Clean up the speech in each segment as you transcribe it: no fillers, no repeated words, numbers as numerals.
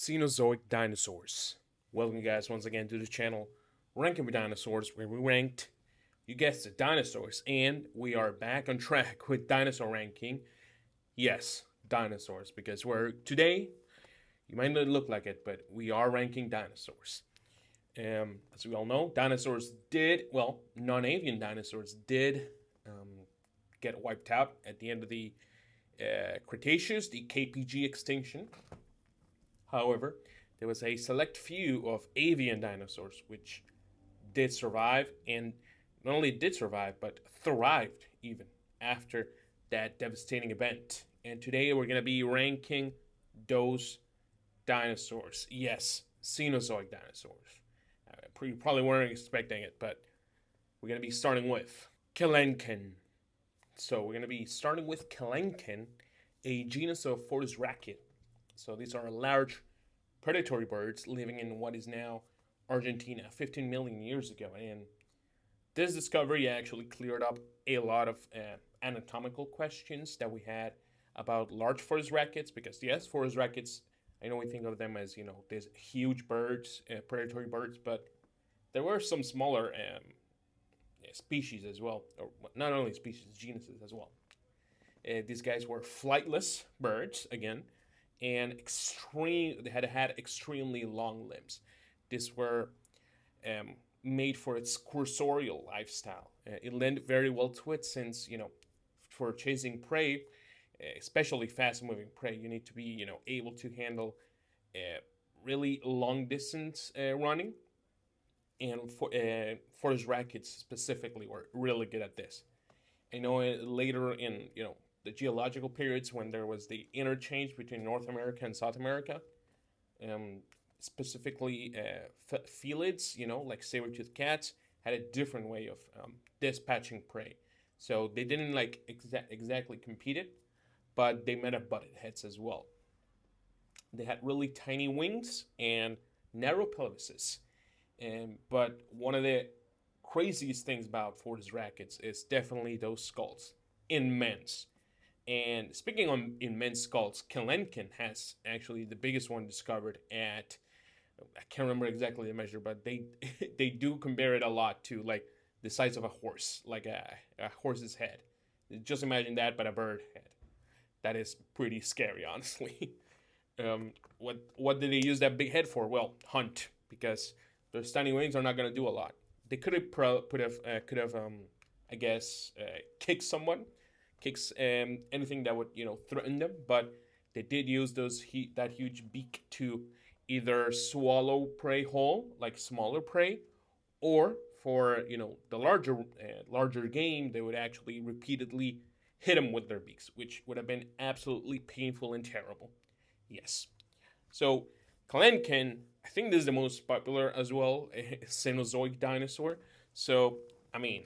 Cenozoic dinosaurs. Welcome you guys once again to the channel Ranking with Dinosaurs, where we ranked, you guessed it, dinosaurs, and we are back on track with dinosaur ranking. Yes, dinosaurs, because we're today, you might not look like it, but we are ranking dinosaurs. As we all know, dinosaurs did, well, non-avian dinosaurs did get wiped out at the end of the Cretaceous, the KPG extinction. However, there was a select few of avian dinosaurs which did survive, and not only did survive, but thrived even after that devastating event. And today we're going to be ranking those dinosaurs. Yes, Cenozoic dinosaurs. You probably weren't expecting it, but we're going to be starting with Kelenken. So we're going to be starting with Kelenken, a genus of Fortis racket. So these are large predatory birds living in what is now Argentina 15 million years ago. And this discovery actually cleared up a lot of anatomical questions that we had about large Fortis rackets, because yes, Fortis rackets, I know we think of them as, these huge birds, predatory birds, but there were some smaller species as well, or not only species, genuses as well. These guys were flightless birds, again, and they had extremely long limbs. These were made for its cursorial lifestyle. It lent very well to it since, for chasing prey, especially fast-moving prey, you need to be, able to handle really long distance running. And Fortis rackets specifically were really good at this. I know later in, the geological periods when there was the interchange between North America and South America, specifically felids, like saber-toothed cats, had a different way of dispatching prey. So they didn't exactly compete it, but they met at butted heads as well. They had really tiny wings and narrow pelvises. But one of the craziest things about Fortis rackets is definitely those skulls. Immense. And speaking on immense skulls, Kelenken has actually the biggest one discovered at, I can't remember exactly the measure, but they they do compare it a lot to like the size of a horse, like a horse's head. Just imagine that, but a bird head. That is pretty scary, honestly. What did they use that big head for? Well, hunt, because those tiny wings are not going to do a lot. They could have I guess kicked someone, kicks anything that would threaten them, but they did use that huge beak to either swallow prey whole, like smaller prey, or for the larger game, they would actually repeatedly hit them with their beaks, which would have been absolutely painful and terrible. Yes. So Kelenken, I think this is the most popular as well, a Cenozoic dinosaur. So I mean,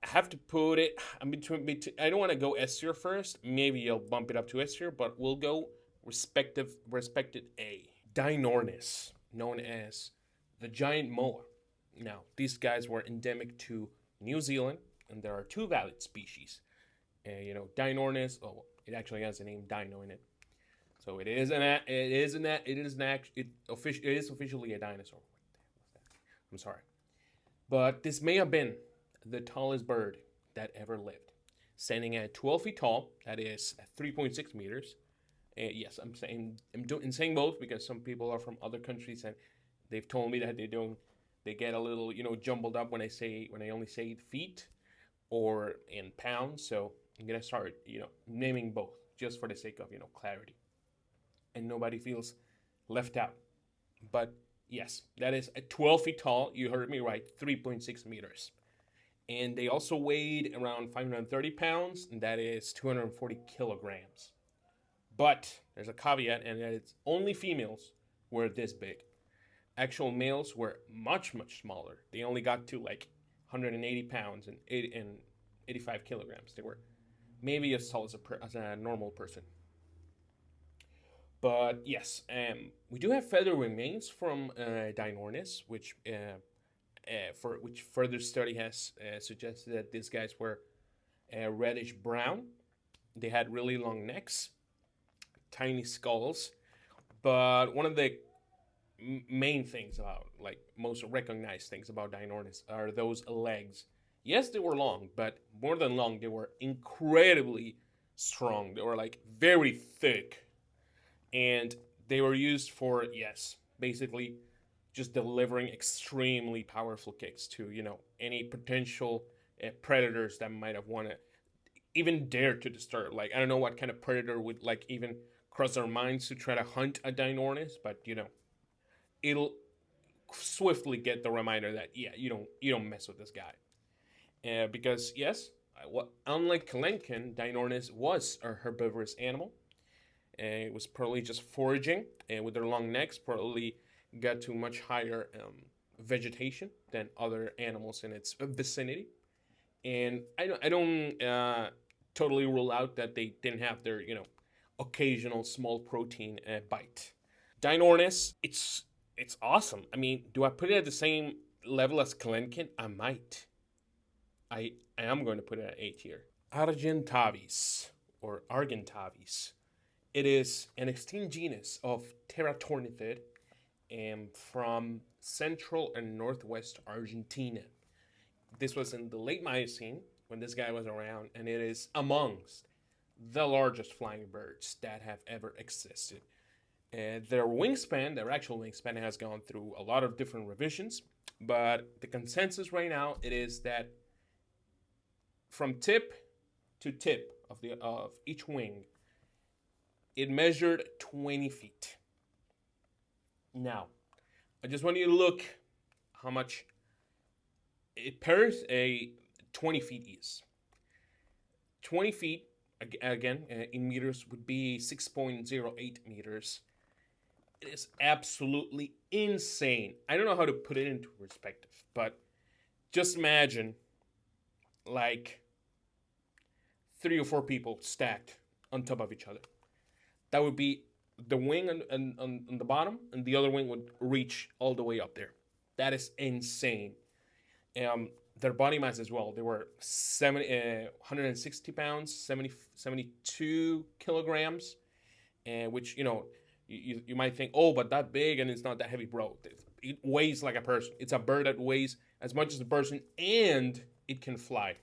I have to put it between. I don't want to go S tier first. Maybe I'll bump it up to S tier, but we'll go respected A. Dinornis, known as the giant moa. Now, these guys were endemic to New Zealand, and there are two valid species. Dinornis. Oh, it actually has the name Dino in it. So it is officially a dinosaur. I'm sorry, but this may have been the tallest bird that ever lived, standing at 12 feet tall. That is 3.6 meters. Yes, I'm saying both because some people are from other countries and they've told me that they get a little jumbled up when I only say feet or in pounds. So I'm gonna start naming both just for the sake of clarity, and nobody feels left out. But yes, that is at 12 feet tall. You heard me right, 3.6 meters. And they also weighed around 530 pounds, and that is 240 kilograms. But there's a caveat, and that it's only females were this big. Actual males were much, much smaller. They only got to like 180 pounds and 85 kilograms. They were maybe as tall as a normal person. But yes, we do have feather remains from Dinornis, which further study has suggested that these guys were reddish brown. They had really long necks, tiny skulls. But one of the main things about, like, most recognized things about Dinornis are those legs. Yes, they were long, but more than long, they were incredibly strong. They were like very thick, and they were used for, yes, basically just delivering extremely powerful kicks to, any potential predators that might have wanted even dare to disturb. Like, I don't know what kind of predator would like even cross their minds to try to hunt a Dinornis, but it'll swiftly get the reminder that, yeah, you don't mess with this guy. Because yes, unlike Kelenken, Dinornis was a herbivorous animal. It was probably just foraging, and with their long necks, probably got to much higher vegetation than other animals in its vicinity. And I don't totally rule out that they didn't have their occasional small protein bite. Dinornis, it's awesome. I mean, do I put it at the same level as Kelenken? I might. I am going to put it at A tier. Argentavis, or Argentavis. It is an extinct genus of pteratornithid from central and northwest Argentina. This was in the late Miocene when this guy was around, and it is amongst the largest flying birds that have ever existed. Their actual wingspan, has gone through a lot of different revisions, but the consensus right now it is that from tip to tip of each wing, it measured 20 feet. Now, I just want you to look how much it pairs a 20 feet is. 20 feet, again, in meters would be 6.08 meters. It is absolutely insane. I don't know how to put it into perspective, but just imagine like 3 or 4 people stacked on top of each other. That would be the wing on the bottom, and the other wing would reach all the way up there. That is insane. Their body mass as well. They were 160 pounds, 72 kilograms, which, you might think, oh, but that big and it's not that heavy, bro. It weighs like a person. It's a bird that weighs as much as a person, and it can fly.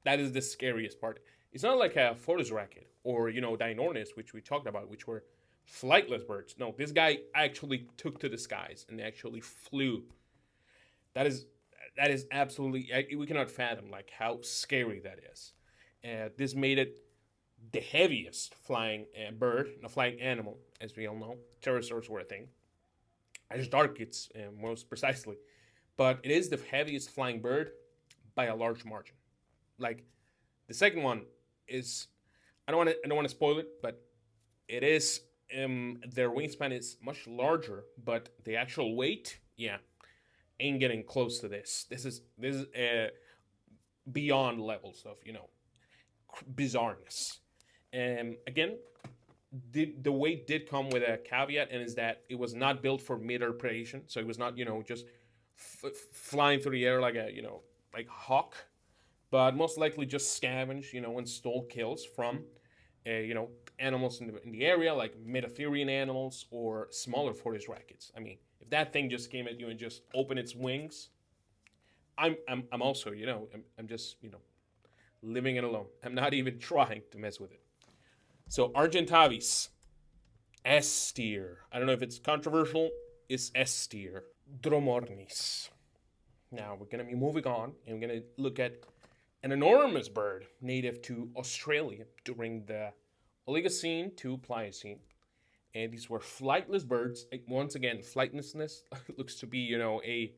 That is the scariest part. It's not like a Fortis racket or, Dinornis, which we talked about, which were flightless birds. No, this guy actually took to the skies and actually flew. That is absolutely, we cannot fathom like how scary that is. This made it the heaviest flying bird, a flying animal, as we all know. Pterosaurs were a thing. Arctarchids, most precisely. But it is the heaviest flying bird by a large margin. Like, the second one is, I don't want to spoil it, but it is, their wingspan is much larger, but the actual weight, yeah, ain't getting close to this. This is beyond levels of, bizarreness. Again, the weight did come with a caveat, and is that it was not built for mid-air predation, so it was not, just flying through the air like a, like a hawk, but most likely just scavenge, and stole kills from, animals in the area, like Metatherian animals or smaller Fortis rackets. I mean, if that thing just came at you and just opened its wings, I'm also, I'm just, living it alone. I'm not even trying to mess with it. So Argentavis, S tier. I don't know if it's controversial. It's S tier. Dromornis. Now we're gonna be moving on, and we're gonna look at an enormous bird native to Australia during the Oligocene to Pliocene. And these were flightless birds. Once again, flightlessness looks to be, a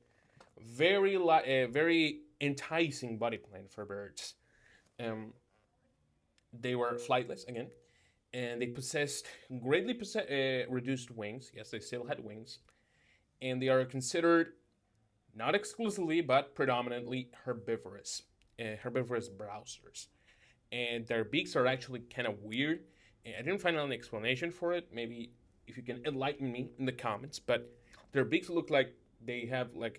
very enticing body plan for birds. They were flightless again, and they possessed greatly reduced wings. Yes, they still had wings, and they are considered not exclusively but predominantly herbivorous browsers. And their beaks are actually kind of weird. I didn't find an explanation for it. Maybe if you can enlighten me in the comments. But their beaks look like they have like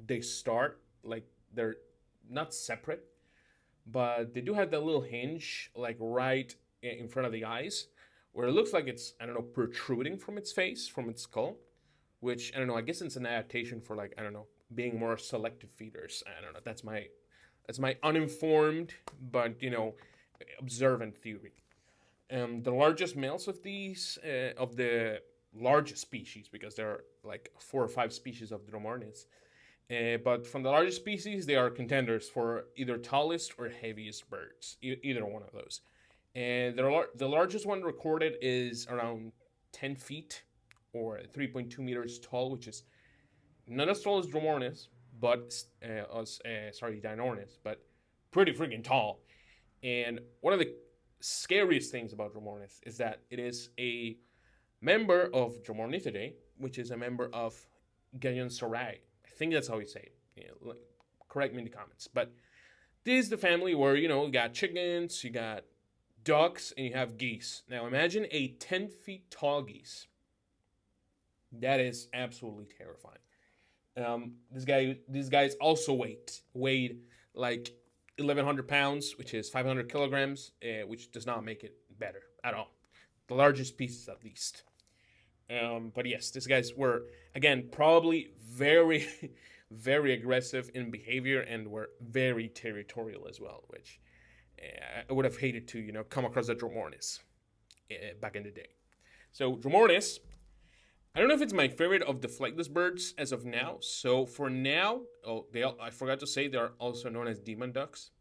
they start like they're not separate, but they do have that little hinge like right in front of the eyes, where it looks like it's, I don't know, protruding from its face, from its skull, which, I don't know, I guess it's an adaptation for, like, I don't know, being more selective feeders. I don't know, that's my uninformed, but, you know, observant theory. The largest males of these, of the largest species, because there are like 4 or 5 species of Dromornis, but from the largest species, they are contenders for either tallest or heaviest birds, either one of those. And the largest one recorded is around 10 feet or 3.2 meters tall, which is not as tall as Dromornis, but Dinornis, but pretty freaking tall. And one of the scariest things about Dromornis is that it is a member of Dromornithidae, which is a member of Dinosaurs. I think that's how you say it. Yeah, correct me in the comments. But this is the family where, you know, you got chickens, you got ducks, and you have geese. Now imagine a 10 feet tall geese. That is absolutely terrifying. These guys also weighed like 1,100 pounds, which is 500 kilograms, which does not make it better at all. The largest pieces, at least. But yes, these guys were, again, probably very, very aggressive in behavior and were very territorial as well, which I would have hated to, you know, come across a Dromornis back in the day. So Dromornis, I don't know if it's my favorite of the flightless birds as of now. So for now, I forgot to say, they are also known as demon ducks.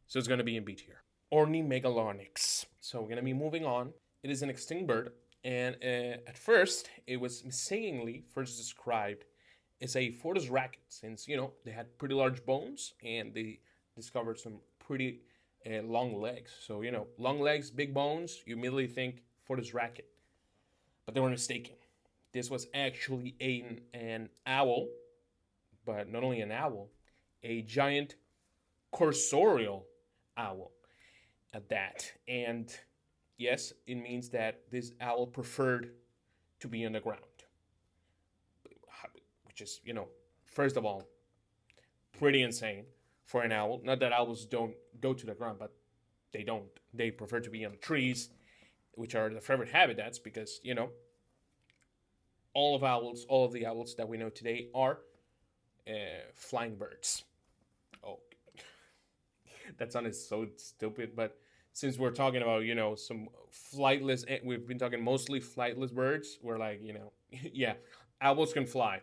So it's going to be in B tier. ORNIMEGALONYX. So we're going to be moving on. It is an extinct bird. And at first, it was mistakenly first described as a Fortis racket, since, you know, they had pretty large bones and they discovered some pretty long legs. So, you know, long legs, big bones, you immediately think Fortis racket. But they were mistaken. This was actually an owl, but not only an owl, a giant cursorial owl at that. And yes, it means that this owl preferred to be on the ground. Which is, you know, first of all, pretty insane for an owl. Not that owls don't go to the ground, but they don't. They prefer to be on the trees, which are their favorite habitats, because, you know, all of the owls that we know today are flying birds. Oh, that sounded so stupid, but since we're talking about, you know, some flightless, we've been talking mostly flightless birds, we're like, you know, yeah, owls can fly.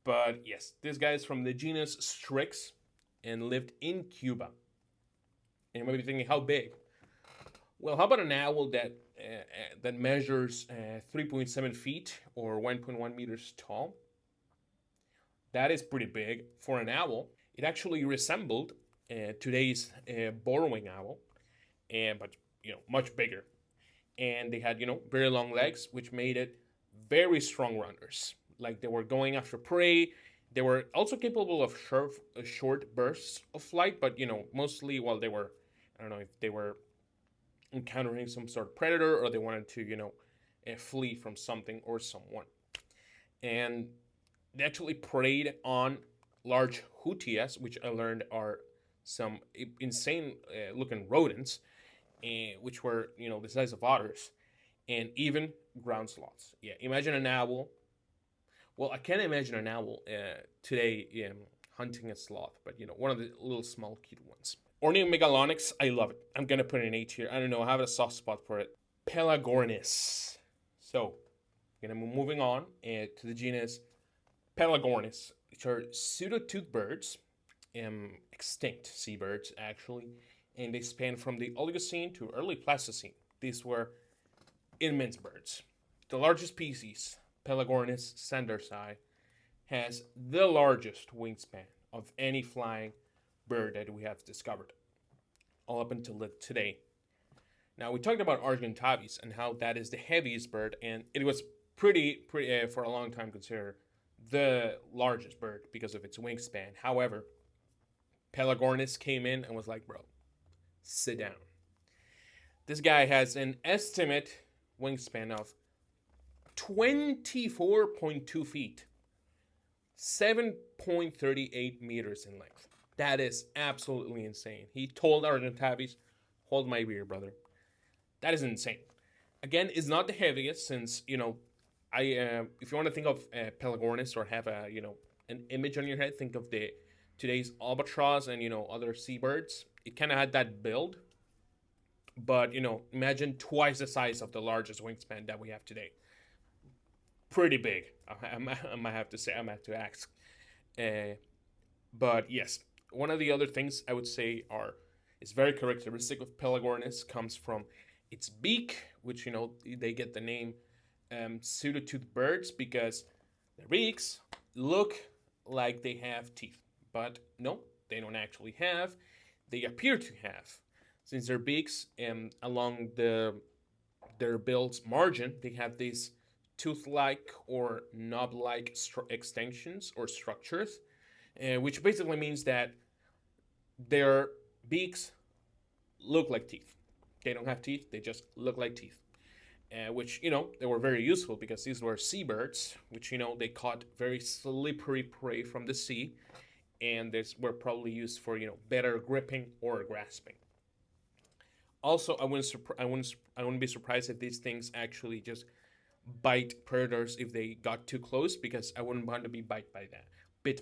But yes, this guy is from the genus Strix and lived in Cuba. And you might be thinking, how big? Well, how about an owl that measures 3.7 feet or 1.1 meters tall? That is pretty big for an owl. It actually resembled today's burrowing owl, but, you know, much bigger. And they had, you know, very long legs, which made it very strong runners. Like, they were going after prey. They were also capable of short bursts of flight, but, you know, mostly while they were, I don't know if they were encountering some sort of predator or they wanted to, you know, flee from something or someone. And they actually preyed on large hutias, which I learned are some insane looking rodents, which were, you know, the size of otters, and even ground sloths. Yeah, imagine an owl. Well, I can't imagine an owl today hunting a sloth, but, you know, one of the little small cute ones. ORNIMEGALONYX, I love it. I'm going to put an 8 here. I don't know, I have a soft spot for it. PELAGORNIS. So, we're going to be moving on to the genus PELAGORNIS, which are pseudo-toothed birds, extinct seabirds, actually, and they span from the Oligocene to early Pleistocene. These were immense birds. The largest species, PELAGORNIS sandersi, has the largest wingspan of any flying bird that we have discovered, all up until today. Now, we talked about ARGENTAVIS and how that is the heaviest bird, and it was pretty for a long time considered the largest bird because of its wingspan. However, PELAGORNIS came in and was like, bro, sit down. This guy has an estimate wingspan of 24.2 feet, 7.38 meters in length. That is absolutely insane. He told ARGENTAVIS, hold my beer, brother. That is insane. Again, it's not the heaviest since I if you want to think of Pelagornis or have a an image on your head, think of the today's albatross and other seabirds. It kind of had that build, but imagine twice the size of the largest wingspan that we have today. Pretty big. I might have to say. I might have to ask. Uh, but yes, one of the other things I would say are is very characteristic of Pelagornis comes from its beak, which they get the name pseudotooth birds because their beaks look like they have teeth, but no, they don't actually have. They appear to have, since their beaks along their bill's margin, they have these tooth-like or knob-like extensions or structures, which basically means that their beaks look like teeth. They don't have teeth; they just look like teeth. Which they were very useful because these were seabirds, which they caught very slippery prey from the sea, and these were probably used for better gripping or grasping. Also, I wouldn't be surprised if these things actually just bite predators if they got too close, because I wouldn't want to be bit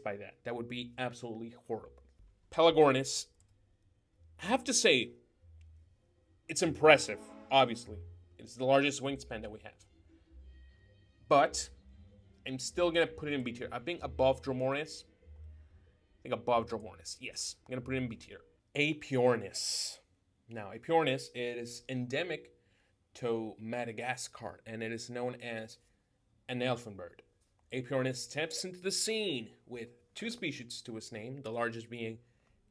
by that. That would be absolutely horrible. Pelagornis, I have to say, it's impressive. Obviously, it's the largest wingspan that we have, but I'm still gonna put it in B tier. I think above Dromornis. I think above Dromornis. Yes, I'm gonna put it in B tier. AEPYORNIS. Now, AEPYORNIS is endemic to Madagascar, and it is known as an elephant bird. AEPYORNIS steps into the scene with two species to its name, the largest being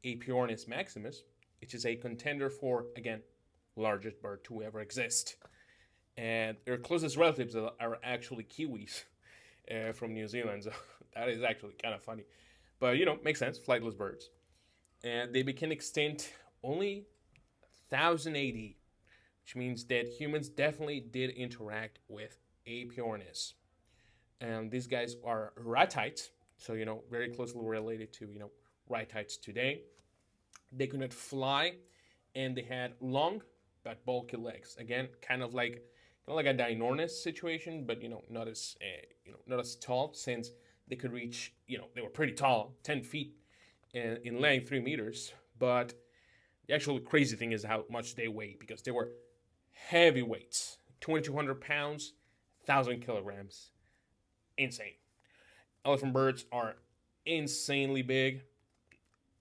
AEPYORNIS maximus, which is a contender for, again, largest bird to ever exist. And their closest relatives are actually kiwis from New Zealand, so that is actually kind of funny. But, makes sense, flightless birds. And they became extinct only 1000 AD, which means that humans definitely did interact with AEPYORNIS. And these guys are ratites, so, very closely related to, ratites today. They could not fly, and they had long but bulky legs. Again, kind of like a DINORNIS situation, but not as not as tall, since they could reach they were pretty tall, 10 feet in length, 3 meters. But the actual crazy thing is how much they weigh, because they were heavy weights, 2,200 pounds, 1,000 kilograms, insane. Elephant birds are insanely big,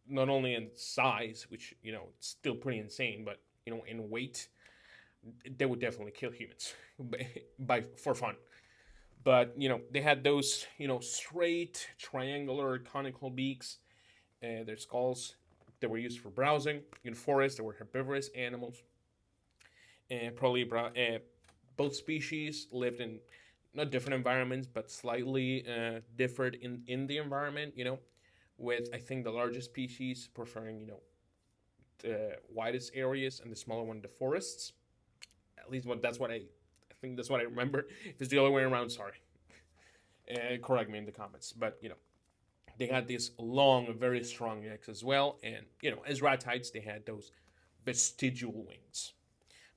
not only in size, which it's still pretty insane, but in weight, they would definitely kill humans for fun. But they had those straight, triangular, conical beaks. Their skulls that were used for browsing in forests. They were herbivorous animals, and probably both species lived in not different environments, but slightly differed in the environment. With I think the largest species preferring the widest areas, and the smaller one the forests. At least that's what I think that's what I remember. If it's the other way around, sorry. Correct me in the comments. But they had these long, very strong necks as well, and as ratites, they had those vestigial wings.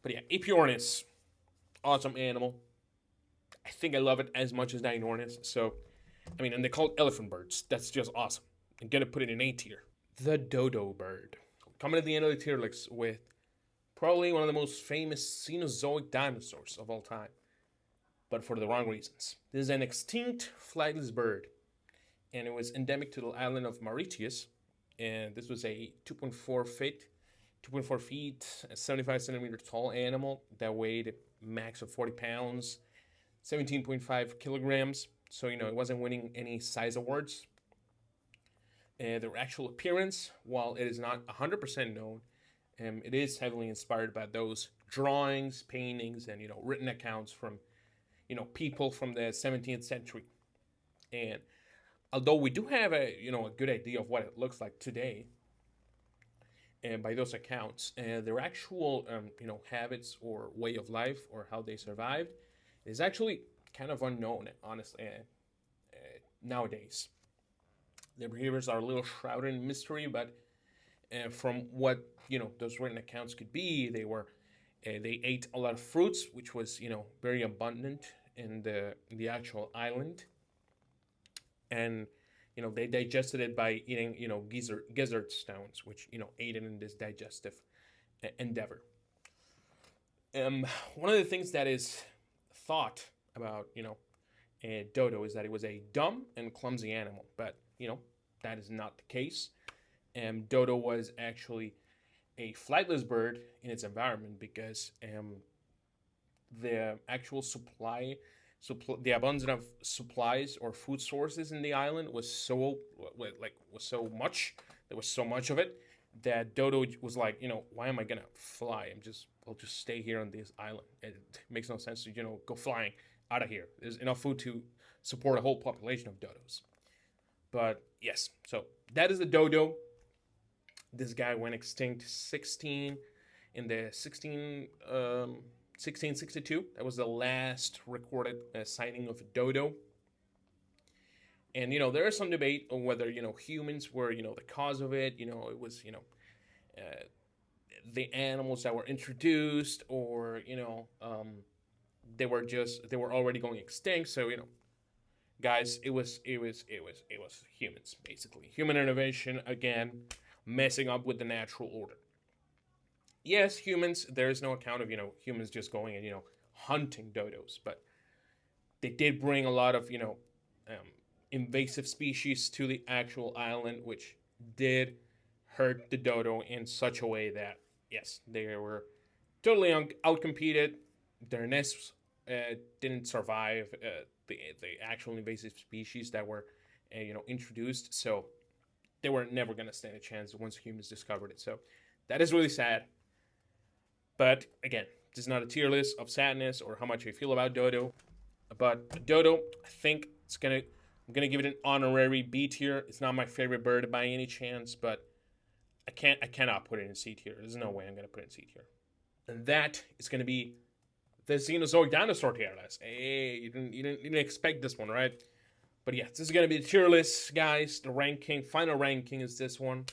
But yeah, AEPYORNIS, awesome animal. I think I love it as much as DINORNIS. So, and they call it elephant birds. That's just awesome. I'm gonna put it in A tier. The dodo bird, coming at the end of the tier list with probably one of the most famous Cenozoic dinosaurs of all time, but for the wrong reasons. This is an extinct flightless bird, and it was endemic to the island of Mauritius. And this was a 2.4 feet, 75 centimeter tall animal that weighed a max of 40 pounds, 17.5 kilograms. So, it wasn't winning any size awards. Their actual appearance, while it is not 100% known, it is heavily inspired by those drawings, paintings, and written accounts from people from the 17th century. And although we do have a good idea of what it looks like today, and by those accounts, their actual habits or way of life or how they survived is actually kind of unknown, honestly, nowadays. Their behaviors are a little shrouded in mystery, but from what those written accounts could be, they were They ate a lot of fruits, which was, very abundant in the actual island, and they digested it by eating, gizzard stones, which aided in this digestive endeavor. One of the things that is thought about, dodo is that it was a dumb and clumsy animal, but that is not the case. Dodo was actually a flightless bird in its environment because the actual the abundance of supplies or food sources in the island was so much. There was so much of it that Dodo was like, why am I gonna fly? I'll just stay here on this island. It makes no sense to go flying out of here. There's enough food to support a whole population of dodos. But yes, so that is the dodo. This guy went extinct 1662. That was the last recorded sighting of a dodo. And there is some debate on whether humans were the cause of it. It was the animals that were introduced, or they were already going extinct. So guys, it was humans, basically. Human innovation, again, messing up with the natural order. Yes, humans, there is no account of humans just going and hunting dodos, but they did bring a lot of invasive species to the actual island, which did hurt the dodo in such a way that yes, they were totally outcompeted. Their nests didn't survive the actual invasive species that were introduced, so they were never going to stand a chance once humans discovered it. So that is really sad. But again, this is not a tier list of sadness or how much I feel about dodo. But dodo, I think I'm gonna give it an honorary B tier. It's not my favorite bird by any chance, but I cannot put it in C tier. There's no way I'm gonna put it in C tier. And that is gonna be the Cenozoic dinosaur tier list. Hey, you didn't expect this one, right? But yeah, this is gonna be the tier list, guys. The final ranking is this one.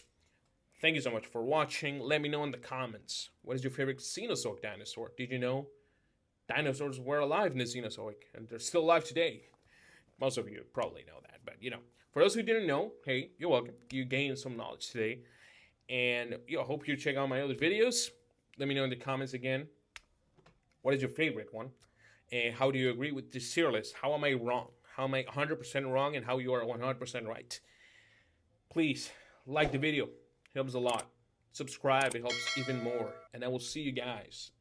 Thank you so much for watching. Let me know in the comments, what is your favorite Cenozoic dinosaur? Did you know dinosaurs were alive in the Cenozoic, and they're still alive today? Most of you probably know that, but for those who didn't know, hey, you're welcome. You gained some knowledge today, and I hope you check out my other videos. Let me know in the comments again, what is your favorite one, and how do you agree with this tier list? How am I wrong? How am I 100% wrong, and how you are 100% right? Please like the video. It helps a lot. Subscribe, it helps even more. And I will see you guys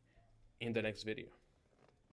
in the next video.